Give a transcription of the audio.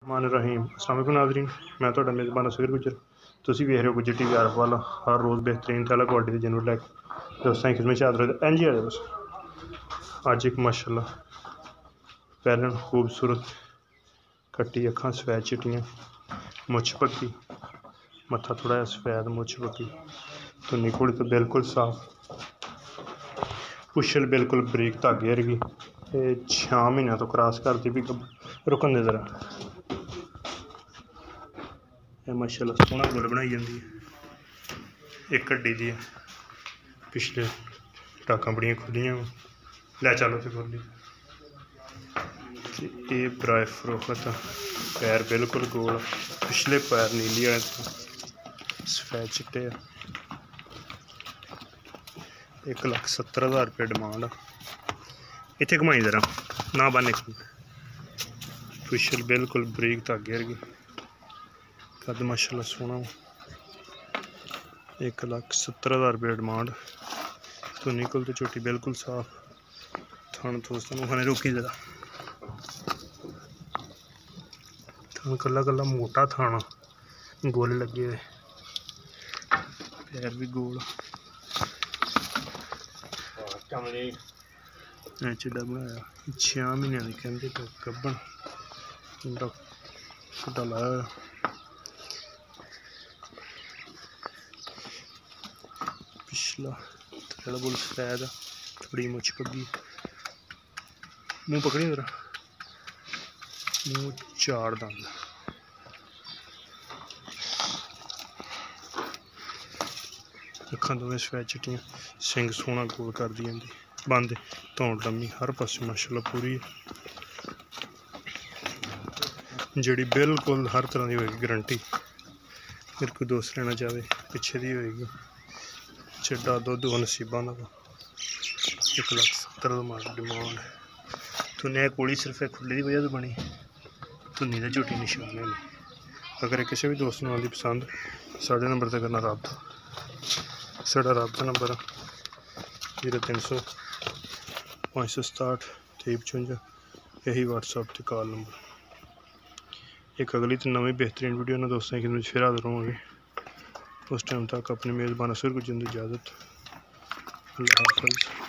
मान रहीम अस्सलाम वालेकुम नाज़रीन, मैं तो मेज़बान असगर गुजर। तुसी वेख रहे हो गुजर टीवी अरब वाला। हर रोज़ बेहतरीन तला क्वालिटी के जानवर लैके दोस्तों की खिदमत च हाज़र होए। एन जी आ जाओ बस। अज एक माशाल्लाह पैरन खूबसूरत कट्टी अखां सफेद चिट्टियां, मुछ पक्की, मत्था थोड़ा जहा सफेद, मुछ पक्की, धुन्नी घोड़ी तो बिल्कुल साफ, पुछल बिल्कुल बरीक धागे वर्गी। 6 महीनों तो क्रॉस करती भी रुकन दे जरा। माशाल्लाह सोहना गुल बनाई जाती है। एक हड्डी दी पिछले टाकां बड़ियां खुलियां लै चलो तो खोली। ये बराए फरोखत पैर बिल्कुल गोल, पिछले पैर नीली आए सफेद चिट्टे। 1,70,000 रुपये डिमांड। इतने घुमाई जरा ना बन। पिछल बिल्कुल बरीक धागे वर्गी, कद माशाल्लाह सोहना। 1,70,000 रुपये डिमांड। धुनी कुल तो झोटी बिल्कुल साफ। थन दोस्तों खाने रोकी जरा। थन कला कला मोटा थाना, गोले लगे हुए, पैर भी गोल। चिड़ा बनाया 6 महीनों की कहते गब्बन खुटा लाया। पिछला थोड़ा बोल सफेद, थोड़ी मुछ पगी, मुँह पकड़ी जरा, मुँह 4 दंद। अखां दोवें सफेद चिट्टियां, सिंग सोहना गोल कर दी जाती, बंद धौड़ लम्मी, हर पासे माशाल्लाह पूरी जड़ी बिल्कुल हर तरह की होगी गारंटी। फिर कोई दोस्त लेना चाहे पिछे दी होगी। चिड्डा दुध नसीबा का 1,70,000 डिमांड। धुनी कोड़ी सिर्फ खुले की वजह तो बनी, धुनी का झोटी निशान है। अगर किसी भी दोस्त को आती पसंद साढ़े नंबर से करना रबता। साढ़ा रबता नंबर 0300 567 2355, यही व्हाट्सएप से कॉल नंबर। एक अगली तो नवी बेहतरीन वीडियो ना दोस्तों की खिदमत फिर हाजिर होंगे। उस टाइम तक अपने मेज़बान असगर गुजर की इजाज़त। अल्लाह हाफ़िज़।